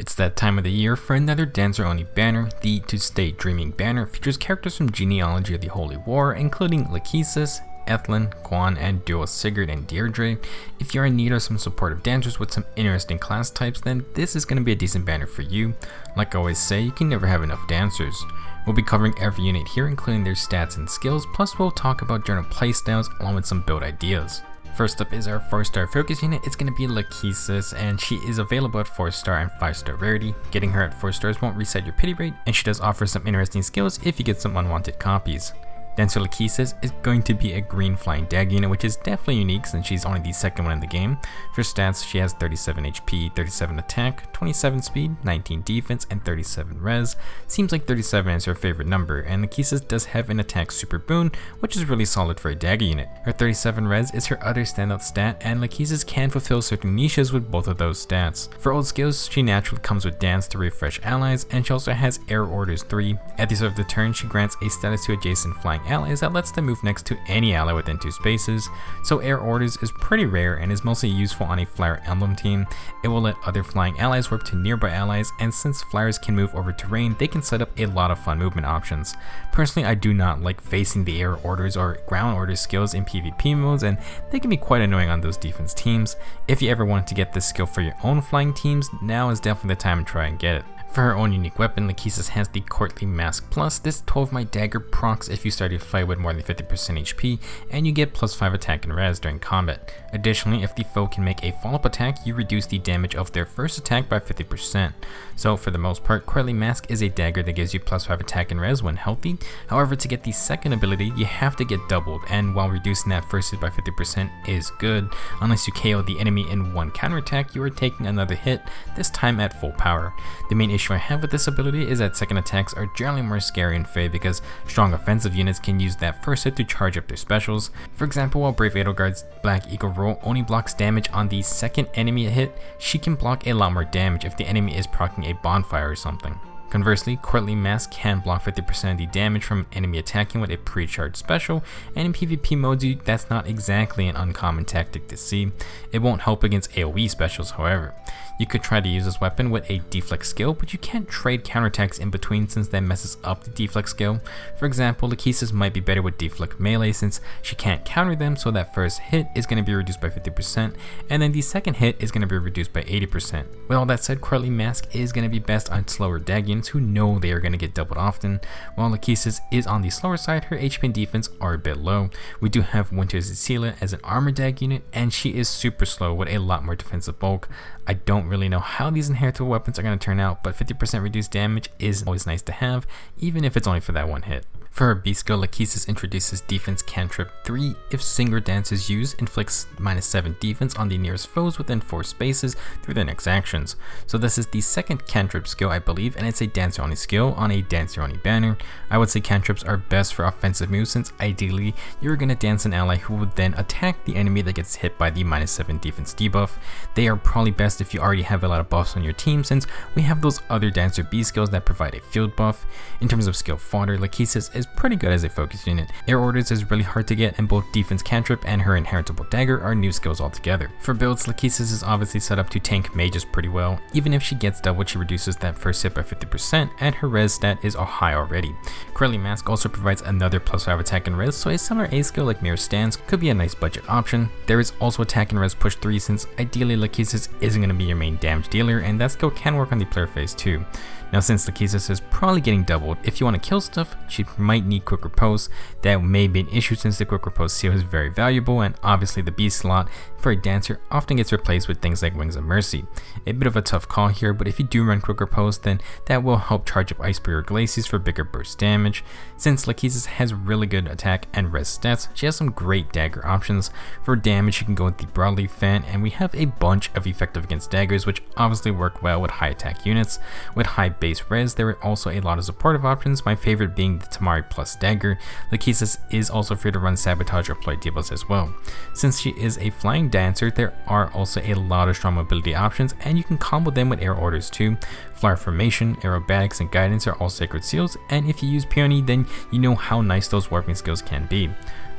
It's that time of the year for another dancer-only banner. The To Stay Dreaming banner features characters from Genealogy of the Holy War, including Lachesis, Ethlyn, Quan, and Duo Sigurd and Deirdre. If you're in need of some supportive dancers with some interesting class types, then this is going to be a decent banner for you. Like I always say, you can never have enough dancers. We'll be covering every unit here, including their stats and skills, plus we'll talk about general playstyles along with some build ideas. First up is our 4-star focus unit. It's going to be Lachesis, and she is available at 4-star and 5-star rarity. Getting her at 4 stars won't reset your pity rate, and she does offer some interesting skills if you get some unwanted copies. Dancer Lachesis is going to be a green flying dagger unit, which is definitely unique since she's only the second one in the game. For stats, she has 37 HP, 37 attack, 27 speed, 19 defense, and 37 res. Seems like 37 is her favorite number, and Lachesis does have an attack super boon, which is really solid for a dagger unit. Her 37 res is her other standout stat, and Lachesis can fulfill certain niches with both of those stats. For old skills, she naturally comes with Dance to refresh allies, and she also has Air Orders 3. At the start of the turn, she grants a status to adjacent flying allies that lets them move next to any ally within 2 spaces, so Air Orders is pretty rare and is mostly useful on a Flyer Emblem team. It will let other flying allies warp to nearby allies, and since Flyers can move over terrain, they can set up a lot of fun movement options. Personally, I do not like facing the Air Orders or Ground Orders skills in PvP modes, and they can be quite annoying on those defense teams. If you ever want to get this skill for your own flying teams, now is definitely the time to try and get it. For her own unique weapon, Lachesis has the Courtly Mask Plus. This 12-might dagger procs if you start a fight with more than 50% HP, and you get plus 5 attack and res during combat. Additionally, if the foe can make a follow-up attack, you reduce the damage of their first attack by 50%. So for the most part, Courtly Mask is a dagger that gives you plus 5 attack and res when healthy. However, to get the second ability, you have to get doubled, and while reducing that first hit by 50% is good, unless you KO the enemy in one counterattack, you are taking another hit, this time at full power. The main issue I have with this ability is that second attacks are generally more scary in Fae because strong offensive units can use that first hit to charge up their specials. For example, while Brave Edelgard's Black Eagle roll only blocks damage on the second enemy hit, she can block a lot more damage if the enemy is proccing a bonfire or something. Conversely, Courtly Mask can block 50% of the damage from an enemy attacking with a pre-charged special, and in PvP modes that's not exactly an uncommon tactic to see. It won't help against AoE specials, however. You could try to use this weapon with a deflect skill, but you can't trade counterattacks in between since that messes up the deflect skill. For example, Lachesis might be better with deflect melee since she can't counter them, so that first hit is going to be reduced by 50%, and then the second hit is going to be reduced by 80%. With all that said, Courtly Mask is going to be best on slower dagger units who know they are going to get doubled often. While Lachesis is on the slower side, her HP and defense are a bit low. We do have Winter Cecilia as an armor dagger unit, and she is super slow with a lot more defensive bulk. I don't really know how these inheritable weapons are going to turn out, but 50% reduced damage is always nice to have, even if it's only for that one hit. For her B skill, Lachesis introduces Defense Cantrip 3. If Singer Dance is used, inflicts -7 defense on the nearest foes within 4 spaces through their next actions. So this is the second cantrip skill, I believe, and it's a dancer-only skill on a dancer-only banner. I would say cantrips are best for offensive moves since ideally you're going to dance an ally who would then attack the enemy that gets hit by the -7 defense debuff. They are probably best if you already have a lot of buffs on your team since we have those other dancer B skills that provide a field buff. In terms of skill fodder, Lachesis is pretty good as a focus unit. Air Orders is really hard to get, and both Defense Cantrip and her Inheritable Dagger are new skills altogether. For builds, Lachesis is obviously set up to tank mages pretty well. Even if she gets doubled, she reduces that first hit by 50%, and her res stat is high already. Courtly Mask also provides another plus 5 attack and res, so a similar A skill like Mirror Stance could be a nice budget option. There is also attack and res push 3 since ideally Lachesis isn't going to be your main damage dealer, and that skill can work on the player phase too. Now since Lachesis is probably getting doubled, if you want to kill stuff, she might need Quick Repose. That may be an issue since the Quick Repose seal is very valuable, and obviously the B slot for a dancer often gets replaced with things like Wings of Mercy. A bit of a tough call here, but if you do run Quick Repose, then that will help charge up Iceberg or Glaciers for bigger burst damage. Since Lachesis has really good attack and res stats, she has some great dagger options. For damage, you can go with the Broadleaf Fan, and we have a bunch of effective against daggers, which obviously work well with high attack units. With high base res, there are also a lot of supportive options, my favorite being the Tamari plus dagger. Lachesis is also free to run Sabotage or Ploy debuffs as well. Since she is a flying dancer, there are also a lot of strong mobility options, and you can combo them with Air Orders too. Flyer Formation, Aerobatics, and Guidance are all sacred seals, and if you use Peony, then you know how nice those warping skills can be.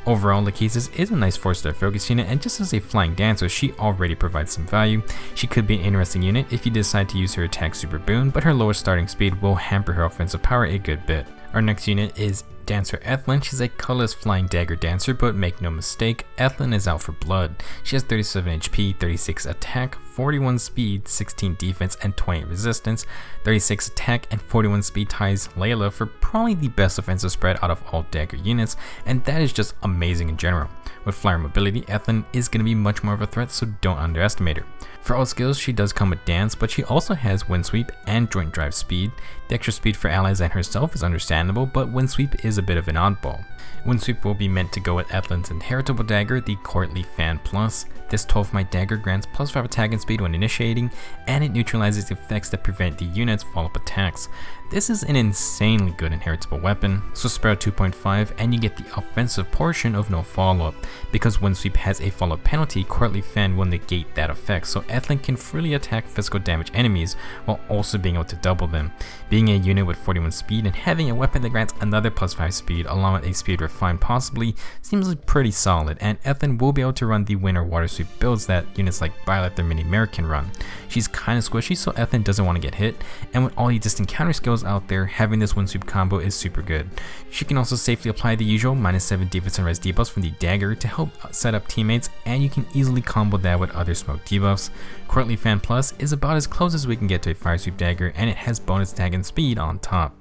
Overall, Lachesis is a nice 4-star focus unit, and just as a flying dancer, she already provides some value. She could be an interesting unit if you decide to use her attack super boon, but her lower starting speed will hamper her offensive power a good bit. Our next unit is Dancer Ethlyn. She's a colorless flying dagger dancer, but make no mistake, Ethlyn is out for blood. She has 37 HP, 36 attack, 41 speed, 16 defense, and 20 resistance. 36 attack and 41 speed ties Layla for probably the best offensive spread out of all dagger units, and that is just amazing in general. With flyer mobility, Ethlyn is going to be much more of a threat, so don't underestimate her. For all skills, she does come with dance, but she also has wind sweep and joint drive speed. The extra speed for allies and herself is understandable, but wind sweep is a bit of an oddball. Wind sweep will be meant to go with Ethlyn's inheritable dagger, the Courtly Fan Plus. This 12-might dagger grants +5 attack and speed when initiating, and it neutralizes effects that prevent the unit's follow-up attacks. This is an insanely good inheritable weapon, so spare 2.5 and you get the offensive portion of no follow-up. Because wind sweep has a follow-up penalty, Courtly Fan will negate that effect, so Ethlyn can freely attack physical damage enemies while also being able to double them. Being a unit with 41 speed and having a weapon that grants another +5 speed along with a speed refine possibly seems like pretty solid, and Ethlyn will be able to run the winter water sweep builds that units like Violet or Mini Mare can run. She's kinda squishy, so Ethlyn doesn't want to get hit, and with all the distant counter skills out there, having this wind sweep combo is super good. She can also safely apply the usual -7 defense and res debuffs from the dagger to help set up teammates, and you can easily combo that with other smoke debuffs. Courtly Fan Plus is about as close as we can get to a fire sweep dagger, and it has bonus attack and speed on top.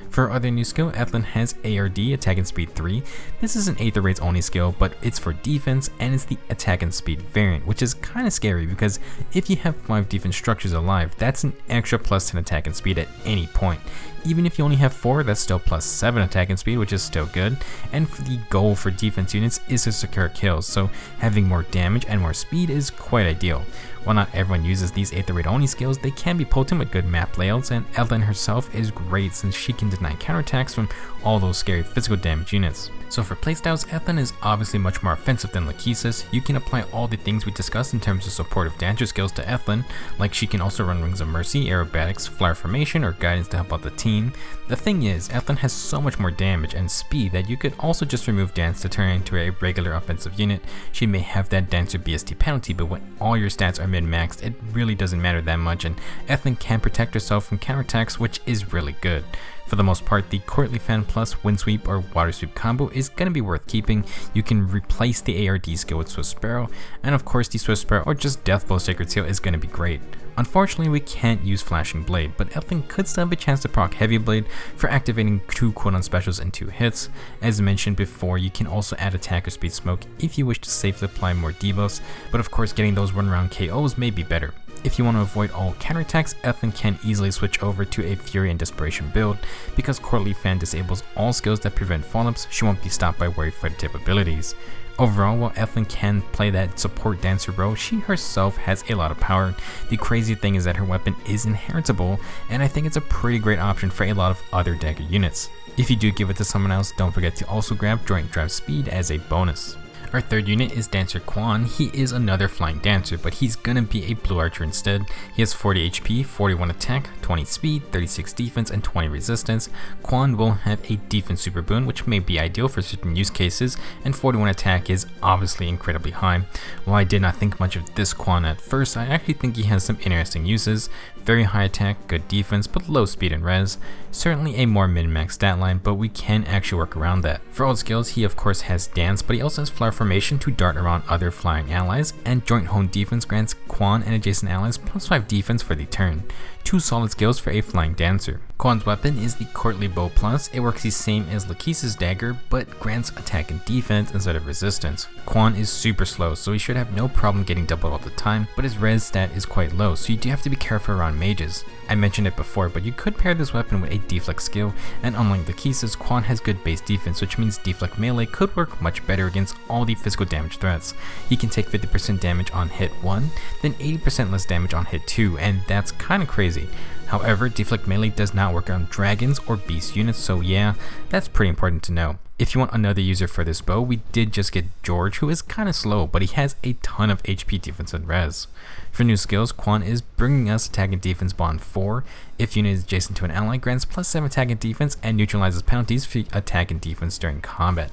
For our other new skill, Ethlyn has ARD, attack and speed 3. This is an Aether Raids only skill, but it's for defense and it's the attack and speed variant, which is kinda scary because if you have 5 defense structures alive, that's an extra +10 attack and speed at any point. Even if you only have 4, that's still +7 attack and speed, which is still good, and the goal for defense units is to secure kills, so having more damage and more speed is quite ideal. While not everyone uses these Aether Raid only skills, they can be potent with good map layouts, and Ethlyn herself is great since she can deny counterattacks from all those scary physical damage units. So for playstyles, Ethlyn is obviously much more offensive than Lachesis. You can apply all the things we discussed in terms of supportive dancer skills to Ethlyn, like she can also run Rings of Mercy, Aerobatics, Flyer Formation, or Guidance to help out the team. The thing is, Ethlyn has so much more damage and speed that you could also just remove dance to turn into a regular offensive unit. She may have that dancer BST penalty, but when all your stats are min-maxed, it really doesn't matter that much, and Ethlyn can protect herself from counterattacks, which is really good. For the most part, the Courtly Fan Plus Wind Sweep or Water Sweep combo is going to be worth keeping. You can replace the ARD skill with Swift Sparrow, and of course the Swift Sparrow or just Deathblow Sacred Seal is going to be great. Unfortunately, we can't use Flashing Blade, but Ethlyn could still have a chance to proc Heavy Blade for activating 2 cooldown specials in 2 hits. As mentioned before, you can also add Attack or Speed Smoke if you wish to safely apply more debuffs, but of course getting those run-around KOs may be better. If you want to avoid all counterattacks, Ethlyn can easily switch over to a Fury and Desperation build. Because Courtly Fan disables all skills that prevent follow-ups, she won't be stopped by Wary Fighter type abilities. Overall, while Ethlyn can play that support dancer role, she herself has a lot of power. The crazy thing is that her weapon is inheritable, and I think it's a pretty great option for a lot of other dagger units. If you do give it to someone else, don't forget to also grab Joint Drive Speed as a bonus. Our third unit is Dancer Quan. He is another flying dancer, but he's gonna be a blue archer instead. He has 40 HP, 41 attack, 20 speed, 36 defense, and 20 resistance. Quan will have a defense super boon, which may be ideal for certain use cases, and 41 attack is obviously incredibly high. While I did not think much of this Quan at first, I actually think he has some interesting uses. Very high attack, good defense, but low speed and res. Certainly a more min-max stat line, but we can actually work around that. For old skills, he of course has dance, but he also has Flyer Formation to dart around other flying allies, and Joint Hone Defense grants Quan and adjacent allies +5 defense for the turn. 2 solid skills for a flying dancer. Quan's weapon is the Courtly Bow Plus. It works the same as Lachesis' dagger, but grants attack and defense instead of resistance. Quan is super slow, so he should have no problem getting doubled all the time, but his res stat is quite low, so you do have to be careful around mages. I mentioned it before, but you could pair this weapon with a deflect skill, and unlike Lachesis, Quan has good base defense, which means deflect melee could work much better against all the physical damage threats. He can take 50% damage on hit 1, then 80% less damage on hit 2, and that's kinda crazy. However, deflect melee does not work on dragons or beast units, so yeah, that's pretty important to know. If you want another user for this bow, we did just get George, who is kinda slow, but he has a ton of HP, defense, and res. For new skills, Quan is bringing us attack and defense bond 4. If unit is adjacent to an ally, grants +7 attack and defense and neutralizes penalties for attack and defense during combat.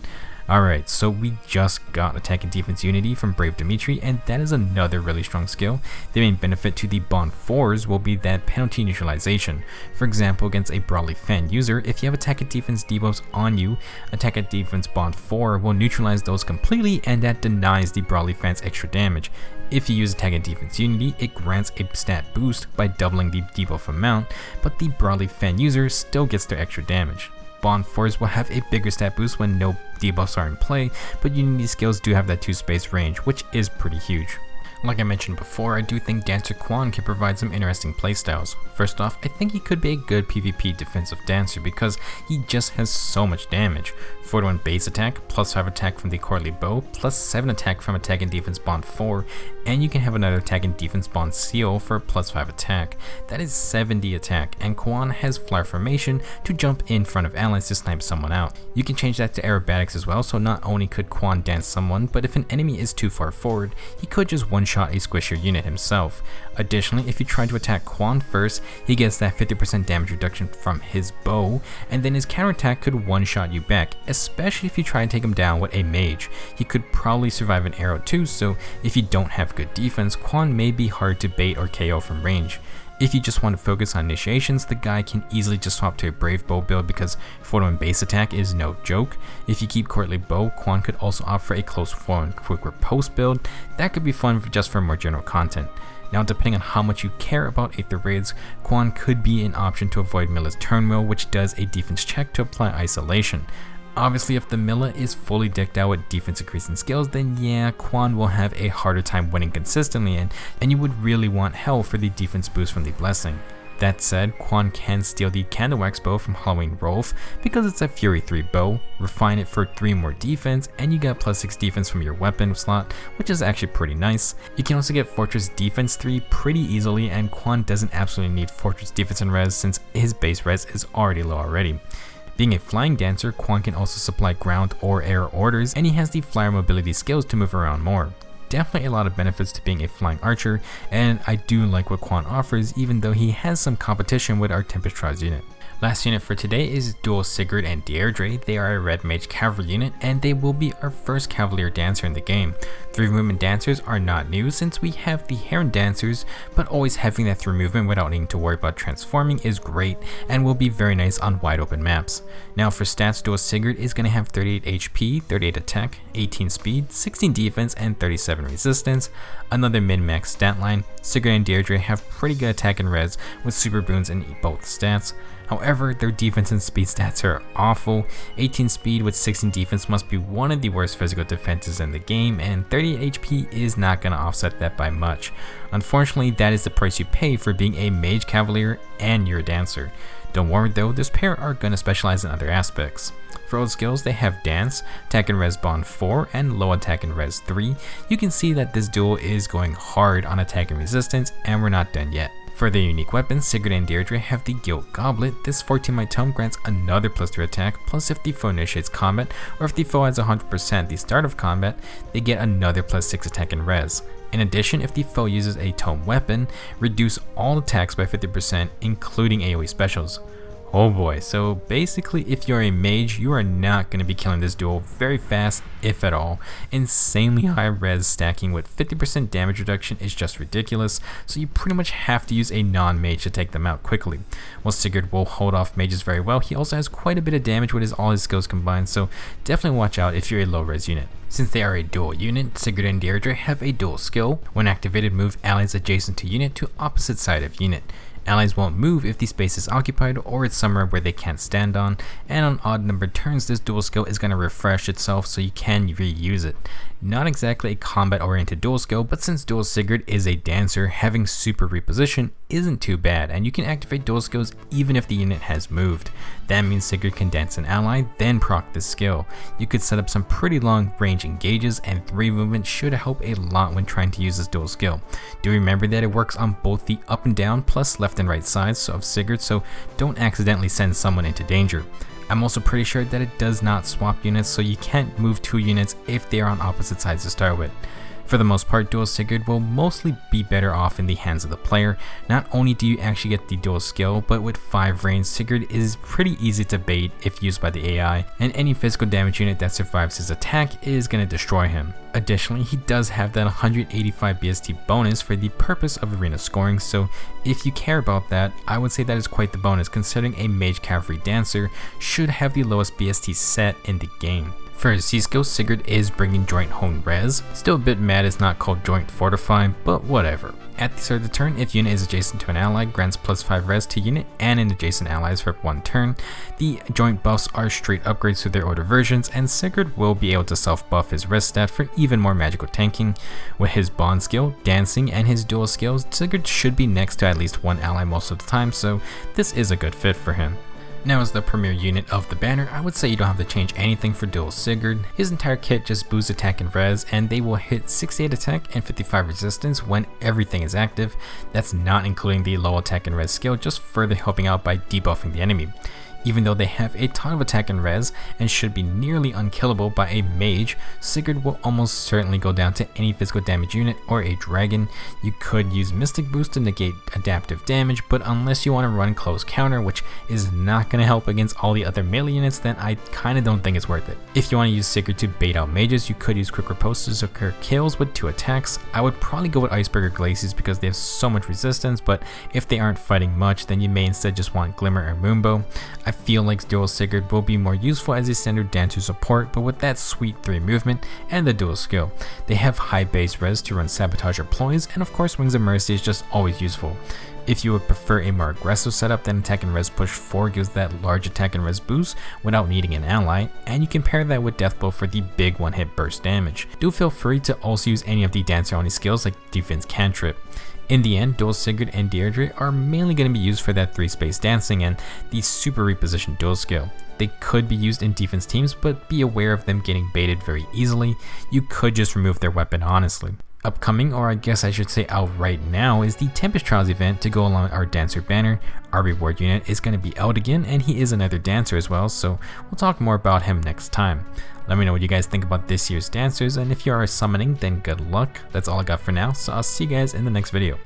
Alright, so we just got attack and defense unity from Brave Dimitri, and that is another really strong skill. The main benefit to the bond 4s will be that penalty neutralization. For example, against a broadly fan user, if you have attack and defense debuffs on you, attack and defense bond 4 will neutralize those completely, and that denies the broadly fans extra damage. If you use attack and defense unity, it grants a stat boost by doubling the debuff amount, but the broadly fan user still gets their extra damage. Bond 4s will have a bigger stat boost when no debuffs are in play, but unity skills do have that 2 space range, which is pretty huge. Like I mentioned before, I do think Dancer Quan can provide some interesting playstyles. First off, I think he could be a good PvP defensive dancer because he just has so much damage. 4-1 base attack, plus 5 attack from the courtly bow, plus 7 attack from attack and defense bond 4, and you can have another attack and defense bond seal for plus 5 attack. That is 70 attack, and Quan has flyer formation to jump in front of allies to snipe someone out. You can change that to aerobatics as well, so not only could Quan dance someone, but if an enemy is too far forward, he could just one-shot a squishier unit himself. Additionally, if you try to attack Quan first, he gets that 50% damage reduction from his bow, and then his counterattack could one-shot you back, especially if you try and take him down with a mage. He could probably survive an arrow too, so if you don't have good defense, Quan may be hard to bait or KO from range. If you just want to focus on initiations, the guy can easily just swap to a Brave Bow build because 4-1 base attack is no joke. If you keep Courtly Bow, Quan could also opt for a close 4-1 quick riposte build. That could be fun just for more general content. Now, depending on how much you care about Aether raids, Quan could be an option to avoid Milla's turn wheel, which does a defense check to apply isolation. Obviously, if the Milla is fully decked out with defense increasing skills, then yeah, Quan will have a harder time winning consistently, and you would really want hell for the defense boost from the blessing. That said, Quan can steal the Candle Wax bow from Halloween Rolf because it's a Fury 3 bow, refine it for 3 more defense, and you got plus 6 defense from your weapon slot, which is actually pretty nice. You can also get Fortress Defense 3 pretty easily, and Quan doesn't absolutely need Fortress Defense and res since his base res is already low already. Being a flying dancer, Quan can also supply ground or air orders, and he has the flyer mobility skills to move around more. Definitely a lot of benefits to being a flying archer, and I do like what Quan offers even though he has some competition with our Tempest Trials unit. Last unit for today is Duo Sigurd and Deirdre. They are a red mage cavalry unit, and they will be our first cavalier dancer in the game. 3 movement dancers are not new since we have the Heron dancers, but always having that 3 movement without needing to worry about transforming is great and will be very nice on wide open maps. Now for stats, Duo Sigurd is going to have 38 HP, 38 attack, 18 speed, 16 defense, and 37 resistance. Another min-max stat line. Sigurd and Deirdre have pretty good attack and res with super boons in both stats. However, their defense and speed stats are awful. 18 speed with 16 defense must be one of the worst physical defenses in the game, and 38 HP is not going to offset that by much. Unfortunately, that is the price you pay for being a mage cavalier and you're a dancer. Don't worry though, this pair are going to specialize in other aspects. For old skills, they have Dance, Attack and Res Bond 4, and Low Attack and Res 3. You can see that this duo is going hard on attack and resistance, and we're not done yet. For their unique weapons, Sigurd and Deirdre have the Guilt Goblet. This 14-might tome grants another +3 attack, plus if the foe initiates combat, or if the foe has 100% at the start of combat, they get another +6 attack and res. In addition, if the foe uses a tome weapon, reduce all attacks by 50%, including AoE specials. Oh boy, so basically if you're a mage, you are not going to be killing this duo very fast, if at all. Insanely high res stacking with 50% damage reduction is just ridiculous, so you pretty much have to use a non-mage to take them out quickly. While Sigurd will hold off mages very well, he also has quite a bit of damage with all his skills combined, so definitely watch out if you're a low res unit. Since they are a dual unit, Sigurd and Deirdre have a dual skill. When activated, move allies adjacent to unit to opposite side of unit. Allies won't move if the space is occupied or it's somewhere where they can't stand on, and on odd numbered turns this dual skill is going to refresh itself so you can reuse it. Not exactly a combat oriented dual skill, but since Duo Sigurd is a dancer, having super reposition isn't too bad, and you can activate dual skills even if the unit has moved. That means Sigurd can dance an ally, then proc this skill. You could set up some pretty long range engages, and 3 movement should help a lot when trying to use this dual skill. Do remember that it works on both the up and down plus left and right sides of Sigurd, so don't accidentally send someone into danger. I'm also pretty sure that it does not swap units, so you can't move 2 units if they are on opposite sides to start with. For the most part, Duo Sigurd will mostly be better off in the hands of the player. Not only do you actually get the dual skill, but with 5 range, Sigurd is pretty easy to bait if used by the AI, and any physical damage unit that survives his attack is going to destroy him. Additionally, he does have that 185 BST bonus for the purpose of arena scoring, so if you care about that, I would say that is quite the bonus, considering a mage cavalry dancer should have the lowest BST set in the game. For his C skill, Sigurd is bringing Joint Hone Res. Still a bit mad it's not called Joint Fortify, but whatever. At the start of the turn, if unit is adjacent to an ally, grants +5 res to unit and an adjacent allies for 1 turn. The joint buffs are straight upgrades to their older versions, and Sigurd will be able to self-buff his res stat for even more magical tanking. With his bond skill, dancing, and his dual skills, Sigurd should be next to at least 1 ally most of the time, so this is a good fit for him. Now, as the premier unit of the banner, I would say you don't have to change anything for Duo Sigurd. His entire kit just boosts attack and res, and they will hit 68 attack and 55 resistance when everything is active. That's not including the low attack and res skill, just further helping out by debuffing the enemy. Even though they have a ton of attack and res and should be nearly unkillable by a mage, Sigurd will almost certainly go down to any physical damage unit or a dragon. You could use Mystic Boost to negate adaptive damage, but unless you want to run close counter, which is not going to help against all the other melee units, then I kinda don't think it's worth it. If you want to use Sigurd to bait out mages, you could use Quick Riposte to secure kills with 2 attacks. I would probably go with Iceberg or Glaciers because they have so much resistance, but if they aren't fighting much, then you may instead just want Glimmer or Moonbow. I feel like Duo Sigurd will be more useful as a standard dancer support, but with that sweet 3 movement and the dual skill. They have high base res to run Sabotage or Ploys, and of course Wings of Mercy is just always useful. If you would prefer a more aggressive setup, then attack and res push 4 gives that large attack and res boost without needing an ally, and you can pair that with Deathblow for the big 1-hit burst damage. Do feel free to also use any of the dancer only skills like Defense Cantrip. In the end, Duo Sigurd and Deirdre are mainly going to be used for that 3-space dancing and the super repositioned dual skill. They could be used in defense teams, but be aware of them getting baited very easily. You could just remove their weapon honestly. Upcoming, or I guess I should say out right now, is the Tempest Trials event to go along with our Dancer banner. Our reward unit is going to be out again, and he is another Dancer as well, so we'll talk more about him next time. Let me know what you guys think about this year's Dancers, and if you are summoning, then good luck. That's all I got for now, so I'll see you guys in the next video.